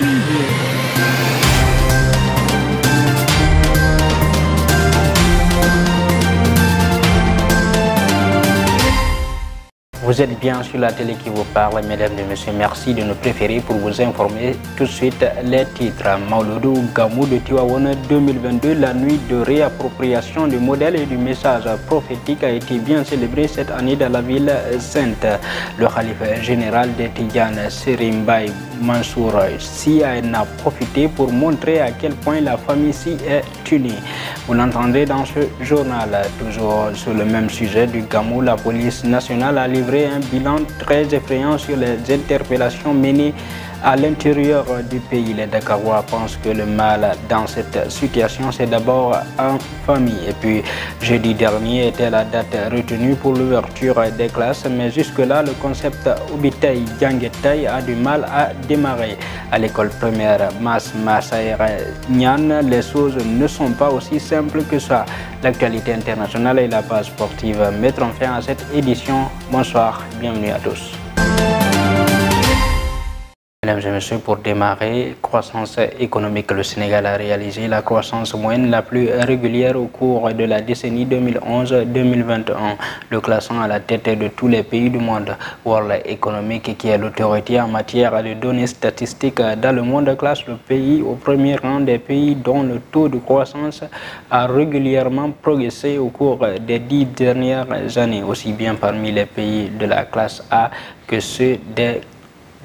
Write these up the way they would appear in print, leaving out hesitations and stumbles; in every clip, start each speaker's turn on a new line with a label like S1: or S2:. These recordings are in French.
S1: Vous êtes bien sur la télé qui vous parle, mesdames et messieurs. Merci de nous préférer pour vous informer. Tout de suite, les titres. Mauludou Gamou de Tivaouane 2022, la nuit de réappropriation du modèle et du message prophétique a été bien célébrée cette année dans la ville sainte. Le khalife général de Tidjane, Serigne Mbaye Mansour Sy en a profité pour montrer à quel point la famille Sy est unie. Vous l'entendrez dans ce journal. Toujours sur le même sujet du Gamou, la police nationale a livré un bilan très effrayant sur les interpellations menées à l'intérieur du pays. Les Dakarois pensent que le mal dans cette situation, c'est d'abord en famille. Et puis, jeudi dernier était la date retenue pour l'ouverture des classes, mais jusque-là, le concept Ubitay Djangetay a du mal à démarrer. À l'école primaire Mas Massaïra Nyan, les choses ne sont pas aussi simples que ça. L'actualité internationale et la base sportive mettront fin à cette édition. Bonsoir, bienvenue à tous. Mesdames et messieurs, pour démarrer, croissance économique, le Sénégal a réalisé la croissance moyenne la plus régulière au cours de la décennie 2011-2021, le classant à la tête de tous les pays du monde. World Economic, qui est l'autorité en matière de données statistiques dans le monde, classe le pays au premier rang des pays dont le taux de croissance a régulièrement progressé au cours des 10 dernières années, aussi bien parmi les pays de la classe A que ceux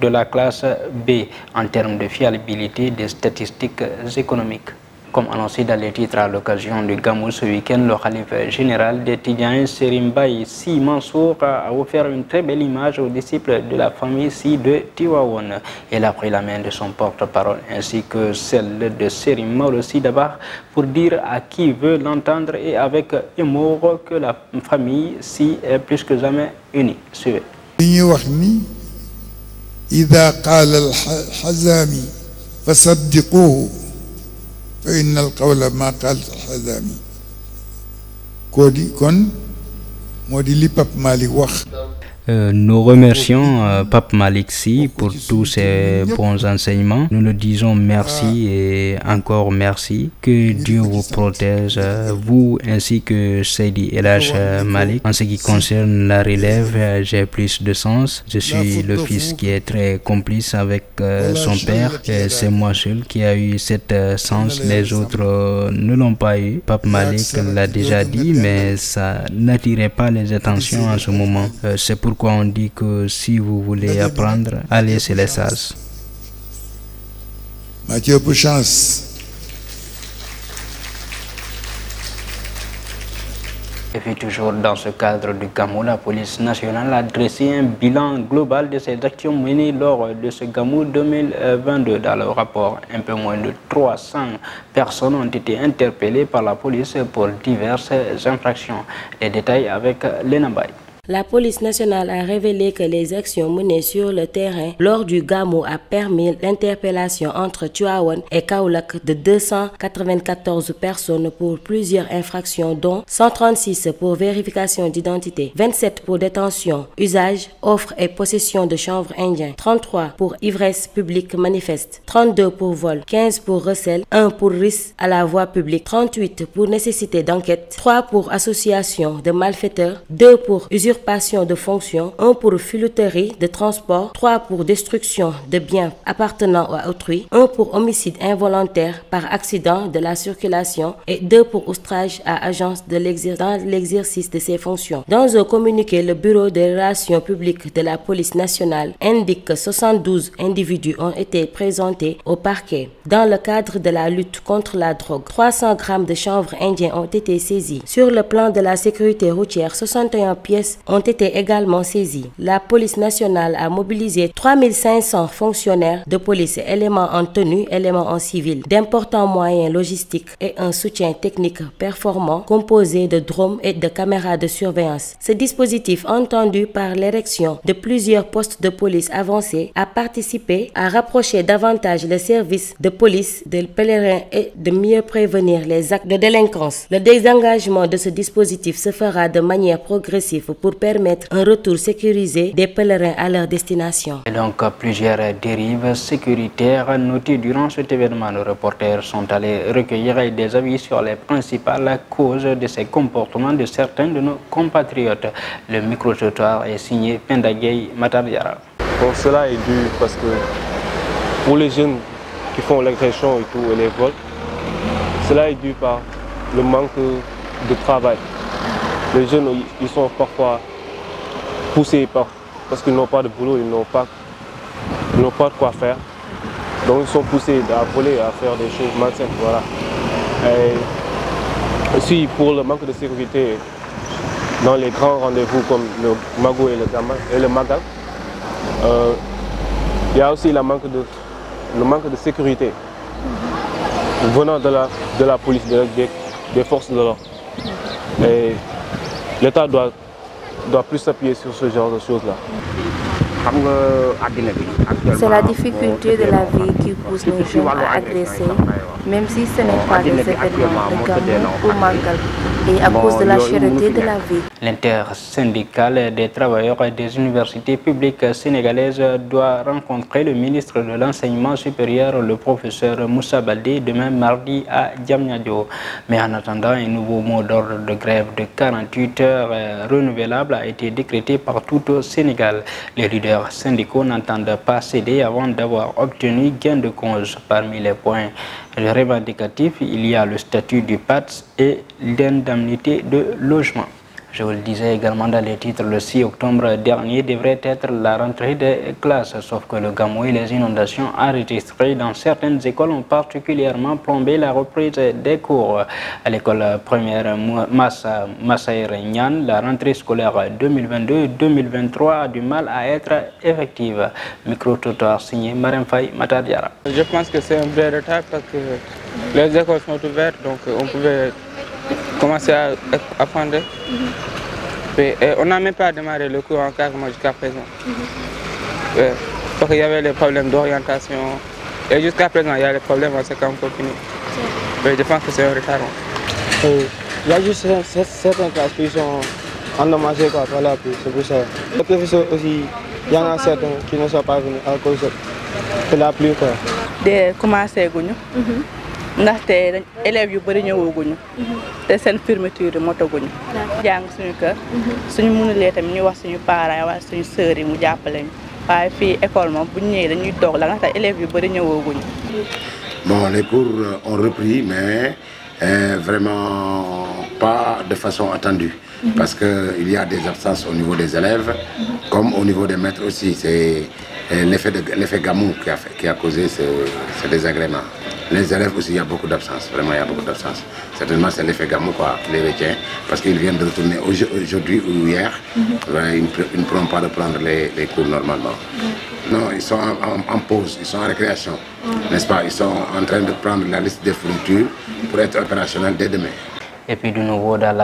S1: de la classe B en termes de fiabilité des statistiques économiques. Comme annoncé dans les titres à l'occasion du Gamou ce week-end, le khalife général des Tidjanes, Serigne Mbaye Sy Mansour, a offert une très belle image aux disciples de la famille Sy de Tivaouane. Il a pris la main de son porte-parole ainsi que celle de Serigne Maodo Sy Dabakh pour dire à qui veut l'entendre et avec humour que la famille Sy est plus que jamais unie. Suivez.
S2: إذا قال الحزامي فصدقوه فإن القول ما قال الحزامي كودي كون مودي لي باب مالك واخ.
S1: Nous remercions Pape Malick Sy pour tous ses bons enseignements. Nous le disons merci et encore merci. Que Dieu vous protège, vous ainsi que Seydi El Hadj Malick. En ce qui concerne la relève, j'ai plus de sens. Je suis le fils qui est très complice avec son père. C'est moi seul qui a eu cette sens. Les autres ne l'ont pas eu. Pape Malick l'a déjà dit, mais ça n'attirait pas les attentions en ce moment. C'est pourquoi on dit que si vous voulez apprendre, allez chez les sages.
S2: Mathieu pour chance.
S1: Et puis toujours dans ce cadre du Gamou, la police nationale a dressé un bilan global de ses actions menées lors de ce Gamou 2022. Dans le rapport, un peu moins de 300 personnes ont été interpellées par la police pour diverses infractions. Les détails avec Léna Mbaye.
S3: La police nationale a révélé que les actions menées sur le terrain lors du Gamou a permis l'interpellation entre Tivaouane et Kaolack de 294 personnes pour plusieurs infractions, dont 136 pour vérification d'identité, 27 pour détention, usage, offre et possession de chanvre indien, 33 pour ivresse publique manifeste, 32 pour vol, 15 pour recel, 1 pour risque à la voie publique, 38 pour nécessité d'enquête, 3 pour association de malfaiteurs, 2 pour usurpation de fonction, 1 pour filouterie de transport, 3 pour destruction de biens appartenant à autrui, 1 pour homicide involontaire par accident de la circulation et 2 pour outrage à agence de l'exercice de ses fonctions. Dans un communiqué, le Bureau des relations publiques de la police nationale indique que 72 individus ont été présentés au parquet. Dans le cadre de la lutte contre la drogue, 300 grammes de chanvre indien ont été saisis. Sur le plan de la sécurité routière, 61 pièces ont été également saisies. La police nationale a mobilisé 3500 fonctionnaires de police, éléments en tenue, éléments en civil, d'importants moyens logistiques et un soutien technique performant composé de drones et de caméras de surveillance. Ce dispositif, entendu par l'érection de plusieurs postes de police avancés, a participé à rapprocher davantage les services de police des pèlerins et de mieux prévenir les actes de délinquance. Le désengagement de ce dispositif se fera de manière progressive pour pour permettre un retour sécurisé des pèlerins à leur destination.
S1: Et donc plusieurs dérives sécuritaires notées durant cet événement. Nos reporters sont allés recueillir des avis sur les principales causes de ces comportements de certains de nos compatriotes. Le micro-trottoir est signé Pendagay Matardiara.
S4: Bon, cela est dû parce que pour les jeunes qui font l'agression et tout, et les vols, cela est dû par le manque de travail. Les jeunes, ils sont parfois poussés parce qu'ils n'ont pas de boulot, ils n'ont pas de quoi faire. Donc ils sont poussés à voler, à faire des choses malsaines. Voilà. Et aussi pour le manque de sécurité dans les grands rendez-vous comme le Mago et le Magal, il y a aussi le manque de sécurité venant de la police, des forces de l'ordre. Et l'État doit plus s'appuyer sur ce genre de choses-là.
S5: C'est la difficulté de la vie qui pousse nos jeunes à agresser, même si ce n'est pas des événements de Gamou ou Mangal, et à cause de la cherté de la vie.
S1: L'intersyndicale des travailleurs des universités publiques sénégalaises doit rencontrer le ministre de l'Enseignement supérieur, le professeur Moussa Baldé, demain mardi à Diamniadio. Mais en attendant, un nouveau mot d'ordre de grève de 48 heures renouvelable a été décrété par tout au Sénégal. Les leaders syndicaux n'entendent pas céder avant d'avoir obtenu gain de cause. Parmi les points revendicatifs, il y a le statut du PATS et l'indemnité de logement. Je vous le disais également dans les titres, le 6 octobre dernier devrait être la rentrée des classes, sauf que le Gamou et les inondations enregistrées dans certaines écoles ont particulièrement plombé la reprise des cours. À l'école première Massaïr Nyan, la rentrée scolaire 2022-2023 a du mal à être effective. Micro-trottoir signé Marem Faye Matardiara.
S6: Je pense que c'est un vrai retard parce que les écoles sont ouvertes, donc on pouvait commencer à apprendre. Et on n'a même pas démarré le cours en carrément jusqu'à présent. Parce qu'il y avait les problèmes d'orientation. Et jusqu'à présent, il y a les problèmes en seconde continue. Je pense que c'est un retard.
S7: Il y a juste certaines classes qui sont endommagées. Voilà, c'est pour ça. Les professeurs aussi, il y en a certains qui ne sont pas venus à cause de la pluie.
S8: De commencer à ndaxte élèves yu bëri ñëwooguñu te seen fermeture motaguñu jàng suñu kër suñu mënulee tamit ñu wax suñu parents wala suñu sœurs yi mu jàppale ñu waaye fii école moom bu ñu ñëwee dañuy toog la ndaxte élèves yu bëri ñëwooguñu.
S9: Bon, les cours ont repris mais vraiment pas de façon attendue parce qu'il y a des absences au niveau des élèves comme au niveau des maîtres aussi. C'est l'effet Gamou qui a causé ce désagrément. Les élèves aussi, il y a beaucoup d'absence, vraiment il y a beaucoup d'absence. Certainement c'est l'effet Gamou qui les retient, parce qu'ils viennent de retourner aujourd'hui ou hier, ils ne pourront pas reprendre les cours normalement. Non, ils sont en pause, ils sont en récréation, n'est-ce pas? Ils sont en train de prendre la liste des fournitures pour être opérationnels dès demain.
S1: Et puis de nouveau dans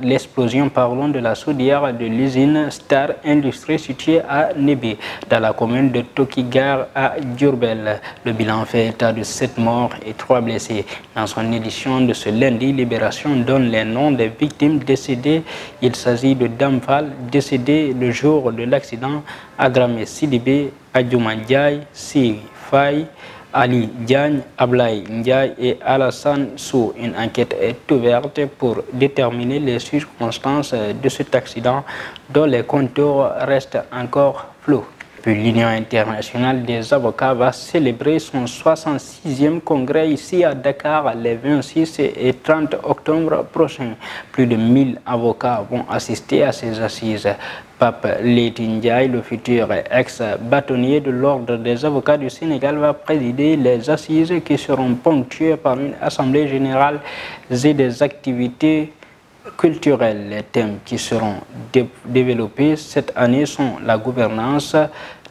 S1: l'explosion, de la chaudière de l'usine Star Industrie située à Nébé, dans la commune de Tokigar à Diourbel. Le bilan fait état de 7 morts et 3 blessés. Dans son édition de ce lundi, Libération donne les noms des victimes décédées. Il s'agit de Damfal, décédé le jour de l'accident, Adramé Sidibé, Adjouman Ndiaye, Si Faye, Ali Diagne, Ablaye Ndiaye et Alassane Sou. Une enquête est ouverte pour déterminer les circonstances de cet accident dont les contours restent encore flous. Puis l'Union internationale des avocats va célébrer son 66e congrès ici à Dakar les 26 et 30 octobre prochains. Plus de 1000 avocats vont assister à ces assises. Pape Leyti Ndiaye, le futur ex-bâtonnier de l'Ordre des avocats du Sénégal, va présider les assises qui seront ponctuées par une assemblée générale et des activités culturelles. Les thèmes qui seront développés cette année sont la gouvernance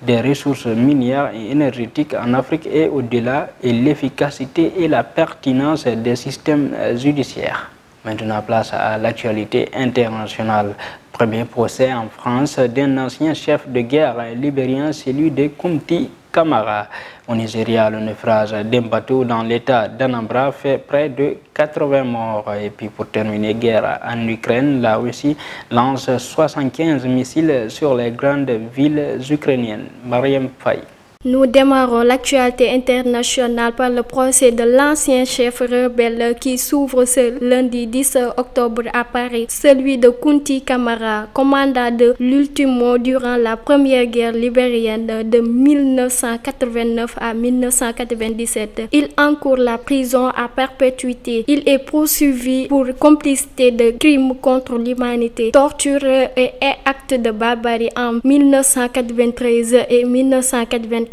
S1: des ressources minières et énergétiques en Afrique et au-delà, et l'efficacité et la pertinence des systèmes judiciaires. Maintenant, place à l'actualité internationale. Premier procès en France d'un ancien chef de guerre libérien, celui de Koumti Camara. Au Nigeria, le naufrage d'un bateau dans l'état d'Anambra fait près de 80 morts. Et puis pour terminer, guerre en Ukraine, la Russie lance 75 missiles sur les grandes villes ukrainiennes. Mariam Faye.
S10: Nous démarrons l'actualité internationale par le procès de l'ancien chef rebelle qui s'ouvre ce lundi 10 octobre à Paris, celui de Kunti Kamara, commandant de l'Ultimo durant la première guerre libérienne de 1989 à 1997. Il encourt la prison à perpétuité. Il est poursuivi pour complicité de crimes contre l'humanité, torture et actes de barbarie en 1993 et 1994.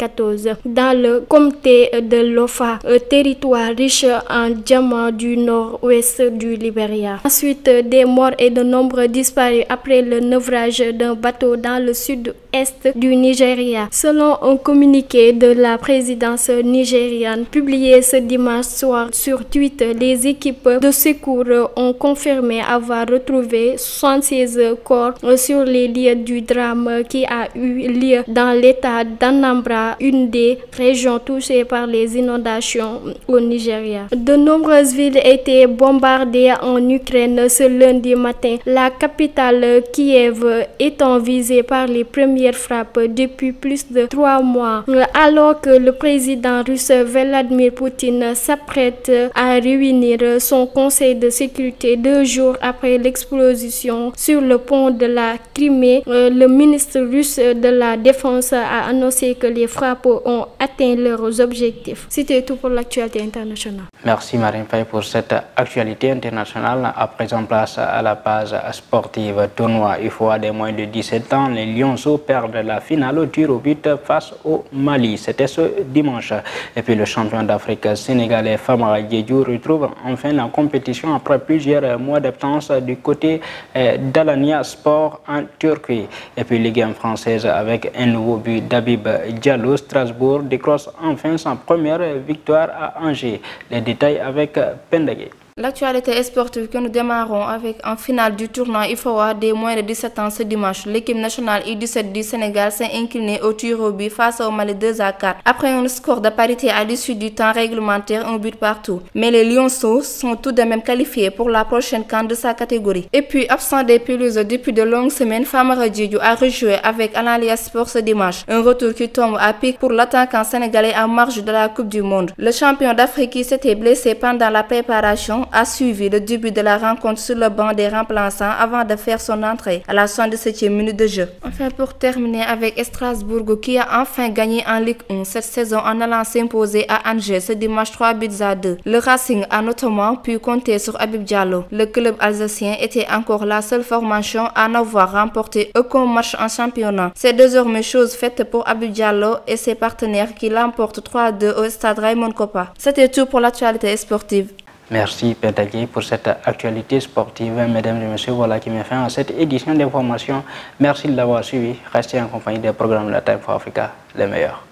S10: Dans le comté de Lofa, territoire riche en diamants du nord-ouest du Libéria. Ensuite, des morts et de nombreux disparus après le naufrage d'un bateau dans le sud-est du Nigeria. Selon un communiqué de la présidence nigériane publié ce dimanche soir sur Twitter, les équipes de secours ont confirmé avoir retrouvé 76 corps sur les lieux du drame qui a eu lieu dans l'état d'Anambra, une des régions touchées par les inondations au Nigeria. De nombreuses villes étaient bombardées en Ukraine ce lundi matin, la capitale Kiev étant visée par les premières frappes depuis plus de 3 mois. Alors que le président russe Vladimir Poutine s'apprête à réunir son conseil de sécurité 2 jours après l'explosion sur le pont de la Crimée, le ministre russe de la Défense a annoncé que les frappes ont atteint leurs objectifs. C'était tout pour l'actualité internationale.
S1: Merci Marine Faye pour cette actualité internationale. À présent, place à la page sportive. Tournoi UFOA des moins de 17 ans. Les Lionceaux perdent la finale au tir au but face au Mali. C'était ce dimanche. Et puis le champion d'Afrique sénégalais Famara Diédhiou retrouve enfin la compétition après plusieurs mois d'absence du côté d'Alanya Sport en Turquie. Et puis Ligue 1 française avec un nouveau but d'Habib Diallo. Strasbourg décroche enfin sa première victoire à Angers. Les détails avec Pendagé.
S5: L'actualité sportive que nous démarrons avec en finale du tournoi UFOA des moins de 17 ans ce dimanche. L'équipe nationale U17 du Sénégal s'est inclinée au tir au but face au Mali 2-4 après un score de parité à l'issue du temps réglementaire, un but partout. Mais les Lionceaux sont tout de même qualifiés pour la prochaine CAN de sa catégorie. Et puis absent des pelouses depuis de longues semaines, Famara Diédhiou a rejoué avec Alanya Sport ce dimanche. Un retour qui tombe à pic pour l'attaquant sénégalais en marge de la Coupe du Monde. Le champion d'Afrique qui s'était blessé pendant la préparation a suivi le début de la rencontre sur le banc des remplaçants avant de faire son entrée à la 77e minute de jeu. Enfin, pour terminer avec Strasbourg qui a enfin gagné en Ligue 1 cette saison en allant s'imposer à Angers ce dimanche 3-2. Le Racing a notamment pu compter sur Habib Diallo. Le club alsacien était encore la seule formation à n'avoir remporté aucun match en championnat. C'est désormais chose faite pour Habib Diallo et ses partenaires qui l'emportent 3-2 au stade Raymond Kopa. C'était tout pour l'actualité sportive.
S1: Merci Pétagé pour cette actualité sportive. Mesdames et messieurs, voilà qui met fin à cette édition d'information. Merci de l'avoir suivi. Restez en compagnie des programmes de la Time for Africa, les meilleurs.